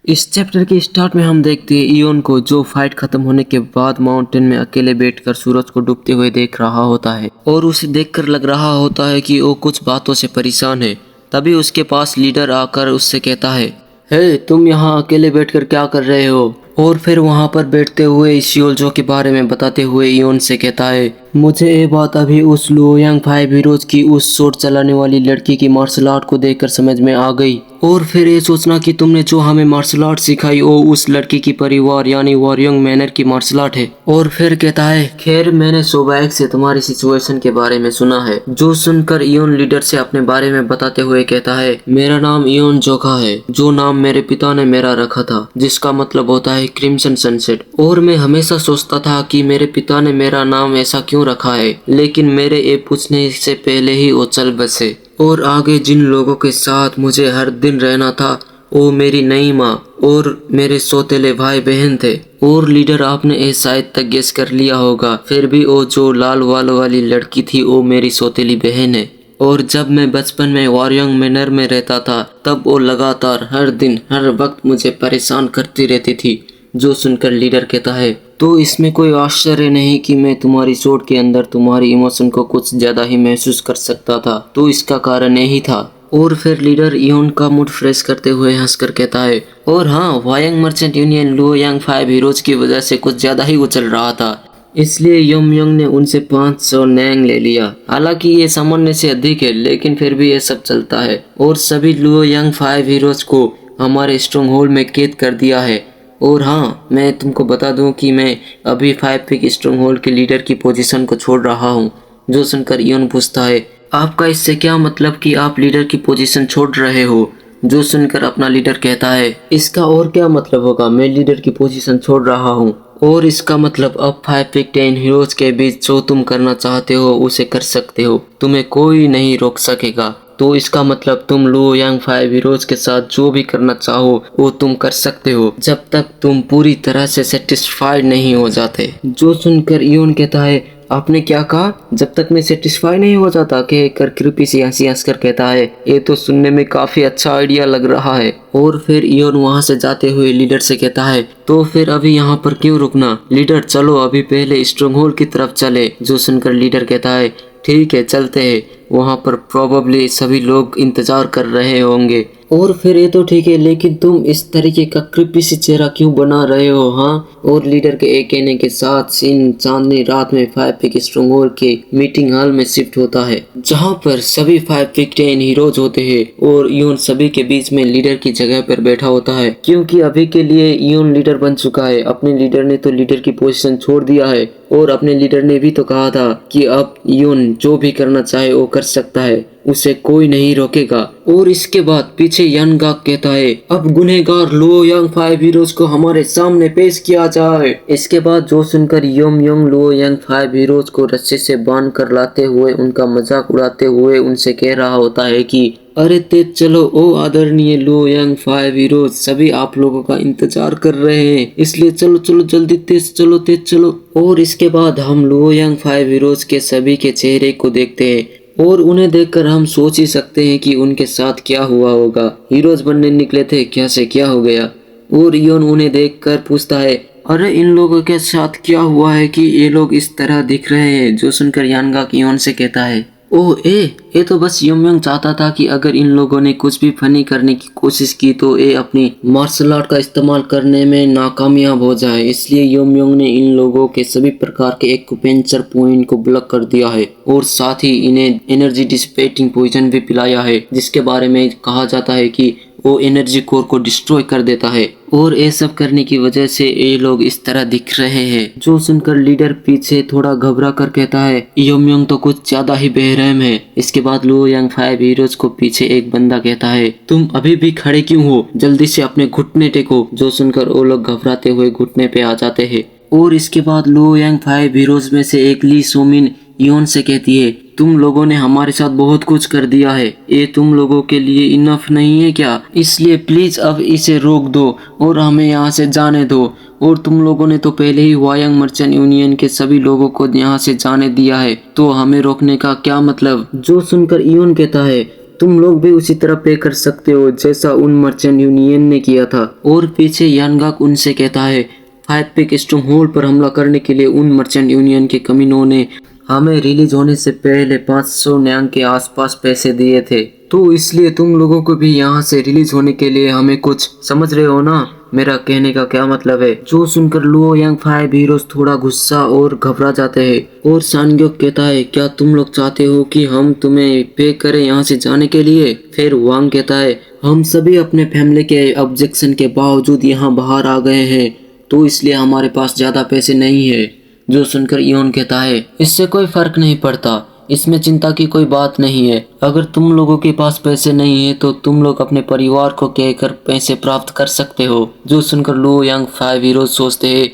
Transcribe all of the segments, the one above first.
इस चैप्टर के स्टार्ट में हम देखते हैं इयोन को, जो फाइट खत्म होने के बाद माउंटेन में अकेले बैठकर सूरज को डूबते हुए देख रहा होता है और उसे देखकर लग रहा होता है कि वो कुछ बातों से परेशान है। तभी उसके पास लीडर आकर उससे कहता है, हे तुम यहाँ अकेले बैठकर क्या कर रहे हो? और फिर वहाँ पर बैठते हुए शियोल्जो के बारे में बताते हुए इयोन से कहता है, मुझे ये बात अभी उस लुओयांग 5 हीरोज की उस शॉट चलाने वाली लड़की की मार्शल आर्ट को देखकर समझ में आ गई। और फिर ये सोचना कि तुमने जो हमें मार्शल आर्ट सिखाई वो उस लड़की की परिवार यानी वॉरियंग मैनर की मार्शल आर्ट है। और फिर कहता है, खैर मैंने सोबाएक से तुम्हारी सिचुएशन के बारे में सुना है। जो सुनकर इयोन लीडर से अपने बारे में बताते हुए कहता है, मेरा नाम इयोन जोखा है, जो नाम मेरे पिता ने मेरा रखा था, जिसका मतलब होता है क्रिम्सन सनसेट। और मैं हमेशा सोचता था कि मेरे पिता ने मेरा नाम ऐसा क्यों रखा है, लेकिन मेरे ये पूछने से पहले ही वो चल बसे। और आगे जिन लोगों के साथ मुझे हर दिन रहना था वो मेरी नई माँ और मेरे सौतेले भाई बहन थे। और लीडर आपने ये शायद तक गेस कर लिया होगा, फिर भी वो जो लाल वाल वाली लड़की थी वो मेरी सौतेली बहन है। और जब मैं बचपन में वॉरियंग मैनर में रहता था तब वो लगातार हर दिन हर वक्त मुझे परेशान करती रहती थी। जो सुनकर लीडर कहता है, तो इसमें कोई आश्चर्य नहीं कि मैं तुम्हारी चोट के अंदर तुम्हारी इमोशन को कुछ ज्यादा ही महसूस कर सकता था, तो इसका कारण यही था। और फिर लीडर इयोन का मूड फ्रेश करते हुए हंसकर कहता है, और हाँ, वायंग मर्चेंट यूनियन लुओयांग 5 हीरोज की वजह से कुछ ज्यादा ही उछल रहा था, इसलिए योमयोंग ने उनसे 500 नैंग ले लिया। हालांकि ये सामान्य से अधिक है, लेकिन फिर भी ये सब चलता है। और सभी लुओयांग 5 हीरोज को हमारे स्ट्रॉन्ग होल्ड में कैद कर दिया है। और हाँ, मैं तुमको बता दूं कि मैं अभी 5 पिक स्ट्रॉन्ग होल्ड के लीडर की पोजीशन को छोड़ रहा हूँ। जो सुनकर इयोन पूछता है, आपका इससे क्या मतलब कि आप लीडर की पोजीशन छोड़ रहे हो? जो सुनकर अपना लीडर कहता है, इसका और क्या मतलब होगा, मैं लीडर की पोजीशन छोड़ रहा हूँ और इसका मतलब अब 5 पिक 10 हीरोज के बीच जो तुम करना चाहते हो उसे कर सकते हो, तुम्हें कोई नहीं रोक सकेगा। तो इसका मतलब तुम लुओयांग 5 हीरोज के साथ जो भी करना चाहो वो तुम कर सकते हो, जब तक तुम पूरी तरह से सेटिस्फाइड नहीं हो जाते। जो सुनकर इयोन कहता है, आपने क्या कहा, जब तक मैं सेटिस्फाई नहीं हो जाता? कहकर कृपी से हंसी हंसकर कहता है, ये तो सुनने में काफी अच्छा आइडिया लग रहा है। और फिर इयोन वहां से जाते हुए लीडर से कहता है, तो फिर अभी यहाँ पर क्यों रुकना, लीडर चलो अभी पहले स्ट्रॉन्ग होल्ड की तरफ चले। जो सुनकर लीडर कहता है, ठीक है चलते हैं, वहाँ पर प्रोबेबली सभी लोग इंतजार कर रहे होंगे। और फिर ये तो ठीक है, लेकिन तुम इस तरीके का क्रिपी सी चेहरा क्यों बना रहे हो? हाँ। और लीडर के एक कहने के साथ सीन चांदनी रात में 5 पिक स्ट्रॉन्ग होल्ड के मीटिंग हॉल में शिफ्ट होता है, जहाँ पर सभी 5 पिक 10 हीरोज होते हैं। और इयोन सभी के बीच में लीडर की जगह पर बैठा होता है, क्योंकि अभी के लिए इयोन लीडर बन चुका है। अपने लीडर ने तो लीडर की पोजीशन छोड़ दिया है और अपने लीडर ने भी तो कहा था कि अब इयोन जो भी करना चाहे वो कर सकता है, उसे कोई नहीं रोकेगा। और इसके बाद पीछे यानगाक कहता है, अब गुनहगार लुओयांग 5 हीरोज को हमारे सामने पेश किया जाए। इसके बाद जो सुनकर योमयोंग लुओयांग 5 हीरोज को रस्सी से बांध कर लाते हुए उनका मजाक उड़ाते हुए उनसे कह रहा होता है कि अरे तेज चलो ओ आदरणीय लुओयांग 5 हीरोज, सभी आप लोगों का इंतजार कर रहे हैं, इसलिए चलो चलो जल्दी तेज चलो तेज चलो। और इसके बाद हम लुओयांग 5 हीरोज के सभी के चेहरे को देखते हैं और उन्हें देखकर हम सोच ही सकते हैं कि उनके साथ क्या हुआ होगा। हीरोज बनने निकले थे, क्या से क्या हो गया। और इयोन उन्हें देखकर पूछता है, अरे इन लोगों के साथ क्या हुआ है कि ये लोग इस तरह दिख रहे हैं? जो सुनकर यानगाक इयोन से कहता है, ओह ये तो बस योमयोंग चाहता था कि अगर इन लोगों ने कुछ भी फनी करने की कोशिश की तो ये अपनी मार्शल आर्ट का इस्तेमाल करने में नाकामयाब हो जाए, इसलिए योमयोंग ने इन लोगों के सभी प्रकार के एक्यूपेंचर पॉइंट को ब्लॉक कर दिया है और साथ ही इन्हें एनर्जी डिसिपेटिंग पॉइजन भी पिलाया है, जिसके बारे में कहा जाता है कि वो एनर्जी कोर को डिस्ट्रॉय कर देता है। और ये सब करने की वजह से ये लोग इस तरह दिख रहे हैं। जो सुनकर लीडर पीछे थोड़ा घबरा कर कहता है, योमयोंग तो कुछ ज्यादा ही बेरहम है। इसके बाद लुओयांग 5 हीरोज को पीछे एक बंदा कहता है, तुम अभी भी खड़े क्यों हो, जल्दी से अपने घुटने टेको। जो सुनकर वो लोग घबराते हुए घुटने पे आ जाते हैं। और इसके बाद लुओयांग 5 हीरोज में से एक ली सोमिन इयोन से कहती है, तुम लोगों ने हमारे साथ बहुत कुछ कर दिया है, ये तुम लोगों के लिए इनफ नहीं है क्या? इसलिए प्लीज अब इसे रोक दो और हमें यहाँ से जाने दो। और तुम लोगों ने तो पहले ही वायंग मर्चेंट यूनियन के सभी लोगों को यहाँ से जाने दिया है, तो हमें रोकने का क्या मतलब? जो सुनकर इयोन कहता है, तुम लोग भी उसी तरह पे कर सकते हो जैसा उन मर्चेंट यूनियन ने किया था। और पीछे यानगाक उनसे कहता है, 5 पिक स्ट्रॉन्ग होल्ड पर हमला करने के लिए उन मर्चेंट यूनियन के कमीनों ने हमें रिलीज होने से पहले 500 न्यांग के आसपास पैसे दिए थे, तो इसलिए तुम लोगों को भी यहाँ से रिलीज होने के लिए हमें कुछ समझ रहे हो ना मेरा कहने का क्या मतलब है। जो सुनकर लुओ यांग 5 हीरोज थोड़ा गुस्सा और घबरा जाते हैं। और सांग्योक कहता है, क्या तुम लोग चाहते हो कि हम तुम्हें पे करें यहाँ से जाने के लिए? फिर वांग कहता है, हम सभी अपने फैमिली के ऑब्जेक्शन के बावजूद यहाँ बाहर आ गए हैं, तो इसलिए हमारे पास ज्यादा पैसे नहीं है। जो सुनकर इयोन कहता है, इससे कोई फर्क नहीं पड़ता, इसमें चिंता की कोई बात नहीं है। अगर तुम लोगों के पास पैसे नहीं है तो तुम लोग अपने परिवार को कहकर पैसे प्राप्त कर सकते हो। जो सुनकर लुओ यांग 5 हीरोज सोचते हैं,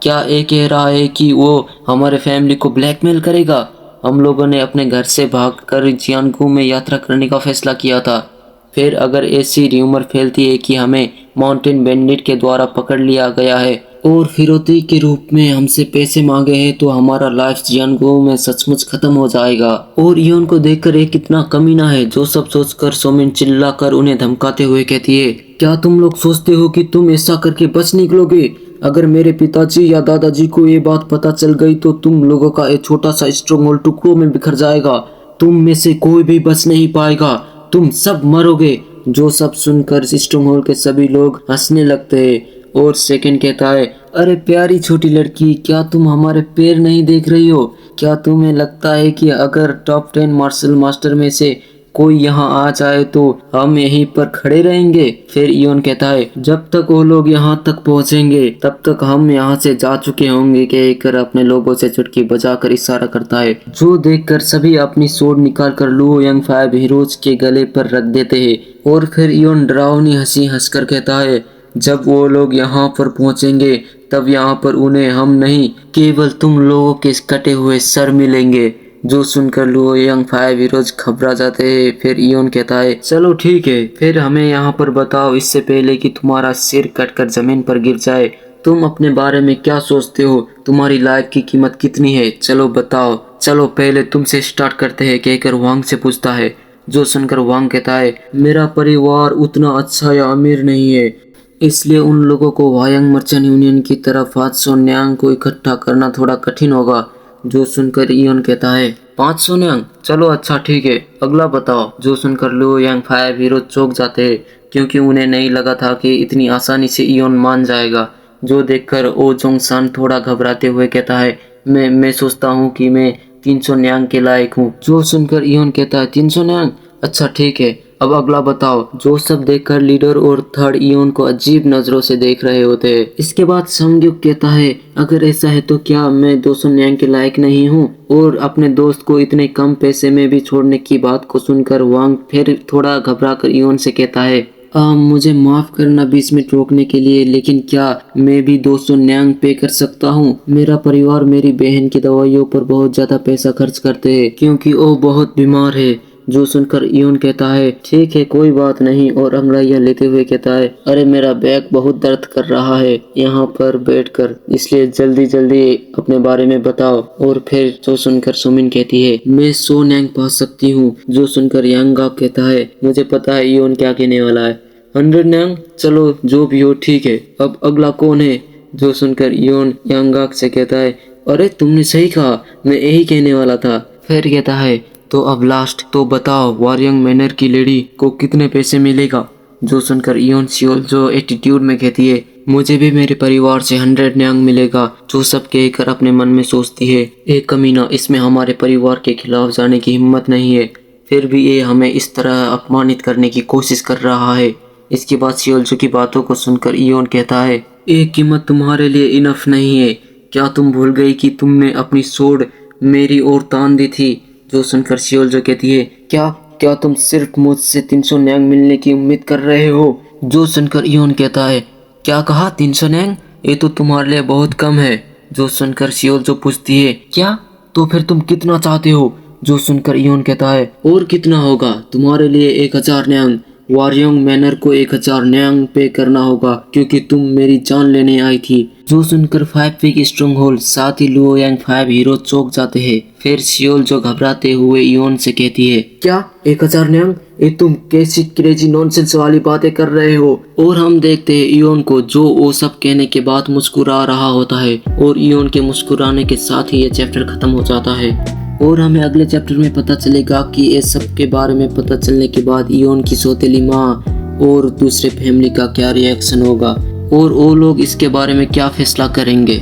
क्या ये कह रहा है कि वो हमारे फैमिली को ब्लैकमेल करेगा? हम लोगों ने अपने घर से भागकर जियानगू में यात्रा करने का फैसला किया था। फिर अगर ऐसी र्यूमर फैलती है कि हमें माउंटेन बैंडिट के द्वारा पकड़ लिया गया है और फिरौती के रूप में हमसे पैसे मांगे हैं, तो हमारा लाइफ जियानगू में सचमुच खत्म हो जाएगा। और इयोन को देखकर एक कितना कमीना है। जो सब सोचकर सोमिन चिल्लाकर उन्हें धमकाते हुए कहती है, क्या तुम लोग सोचते हो कि तुम ऐसा करके बच निकलोगे? अगर मेरे पिताजी या दादाजी को ये बात पता चल गई तो तुम लोगों का एक छोटा सा स्ट्रॉन्ग होल्ड टुकड़ों में बिखर जाएगा। तुम में से कोई भी बच नहीं पाएगा, तुम सब मरोगे। जो सब सुनकर स्ट्रॉन्ग होल्ड के सभी लोग हंसने लगते हैं। और सेकंड कहता है, अरे प्यारी छोटी लड़की, क्या तुम हमारे पैर नहीं देख रही हो? क्या तुम्हें लगता है कि अगर टॉप 10 मार्शल मास्टर में से कोई यहाँ आ जाए तो हम यहीं पर खड़े रहेंगे? फिर इयोन कहता है, जब तक वो लोग यहाँ तक पहुँचेंगे तब तक हम यहाँ से जा चुके होंगे, कहकर अपने लोगों से चुटकी बजाकर इशारा करता है। जो देखकर सभी अपनी सोड निकालकर लुओ यांग 5 हीरोज के गले पर रख देते हैं। और फिर इयोन डरावनी हंसी हंसकर कहता है, जब वो लोग यहाँ पर पहुँचेंगे तब यहाँ पर उन्हें हम नहीं, केवल तुम लोगों के कटे हुए सर मिलेंगे। जो सुनकर लुओ यांग 5 हीरोज घबरा जाते हैं। फिर इयोन कहता है, चलो ठीक है, फिर हमें यहाँ पर बताओ, इससे पहले कि तुम्हारा सिर कटकर जमीन पर गिर जाए, तुम अपने बारे में क्या सोचते हो? तुम्हारी लाइफ की कीमत कितनी है? चलो बताओ। चलो पहले तुमसे स्टार्ट करते हैं, कहकर वांग से पूछता है। जो सुनकर वांग कहता है, मेरा परिवार उतना अच्छा या अमीर नहीं है, इसलिए उन लोगों को वायांग मर्चेंट यूनियन की तरफ 500 न्यांग को इकट्ठा करना थोड़ा कठिन होगा। जो सुनकर इयोन कहता है, 500 न्यांग? चलो अच्छा ठीक है, अगला बताओ। जो सुनकर लुओ यांग 5 हीरो चौंक जाते हैं, क्योंकि उन्हें नहीं लगा था कि इतनी आसानी से इयोन मान जाएगा। जो देखकर ओ जोंग सान थोड़ा घबराते हुए कहता है, मैं सोचता हूँ कि मैं 300 न्यांग के लायक हूँ। जो सुनकर इयोन कहता है, 300 न्यांग? अच्छा ठीक है, अब अगला बताओ। जो सब देखकर लीडर और थर्ड इयोन को अजीब नजरों से देख रहे होते हैं। इसके बाद संग्युक कहता है, अगर ऐसा है तो क्या मैं 200 न्यांग के लायक नहीं हूँ? और अपने दोस्त को इतने कम पैसे में भी छोड़ने की बात को सुनकर वांग फिर थोड़ा घबराकर इयोन से कहता है, मुझे माफ करना 20 मिनट रोकने के लिए, लेकिन क्या मैं भी 200 न्यांग पे कर सकता हूँ? मेरा परिवार मेरी बहन की दवाइयों पर बहुत ज्यादा पैसा खर्च करते हैं, क्योंकि वो बहुत बीमार है। जो सुनकर इयोन कहता है, ठीक है कोई बात नहीं, और अंगड़ाइयां लेते हुए कहता है, अरे मेरा बैक बहुत दर्द कर रहा है यहाँ पर बैठकर, इसलिए जल्दी जल्दी अपने बारे में बताओ। और फिर जो सुनकर सुमिन कहती है, मैं 100 न्यांग पा सकती हूँ। जो सुनकर यांगा कहता है, मुझे पता है इयोन क्या कहने वाला है, 100 न्यांग? चलो जो भी हो ठीक है, अब अगला कौन है? जो सुनकर इयोन यांगा से कहता है, अरे तुमने सही कहा, मैं यही कहने वाला था। फिर कहता है, तो अब लास्ट तो बताओ, वारयंग मैनर की लेडी को कितने पैसे मिलेगा? जो सुनकर इयोन सियोल जो एटीट्यूड में कहती है, मुझे भी मेरे परिवार से 100 न्यांग मिलेगा। जो सब कहकर अपने मन में सोचती है, एक कमीना, इसमें हमारे परिवार के खिलाफ जाने की हिम्मत नहीं है, फिर भी ये हमें इस तरह अपमानित करने की कोशिश कर रहा है। इसके बाद सियोल्चो की बातों को सुनकर इयोन कहता है, एक कीमत तुम्हारे लिए इनफ नहीं है, क्या तुम भूल गई कि तुमने अपनी सोड मेरी ओर तान दी थी? जो सुनकर सियोल्चो कहती है, क्या तुम सिर्फ मुझसे 300 न्यांग मिलने की उम्मीद कर रहे हो? जो सुनकर इयोन कहता है, क्या कहा 300 न्यांग? ये तो तुम्हारे लिए बहुत कम है। जो सुनकर सियोल्चो पूछती है, क्या? तो फिर तुम कितना चाहते हो? जो सुनकर इयोन कहता है, और कितना होगा तुम्हारे लिए? 1000 न्यांग। वारयोंग मैनर को 1000 न्यांग पे करना होगा, क्योंकि तुम मेरी जान लेने आई थी। जो सुनकर 5 पिक स्ट्रॉन्ग होल्ड साथ ही लुओ यांग 5 हीरो चौंक जाते हैं। फिर सियोल जो घबराते हुए इयोन से कहती है, क्या 1000 न्यांग, ये तुम कैसी क्रेजी नॉनसेंस वाली बातें कर रहे हो। और हम देखते हैं इयोन को जो वो सब कहने के बाद मुस्कुरा रहा होता है और इयोन के मुस्कुराने के साथ ही ये चैप्टर खत्म हो जाता है। और हमें अगले चैप्टर में पता चलेगा कि ये सब के बारे में पता चलने के बाद इयोन की सौतेली माँ और दूसरे फैमिली का क्या रिएक्शन होगा और वो लोग इसके बारे में क्या फैसला करेंगे।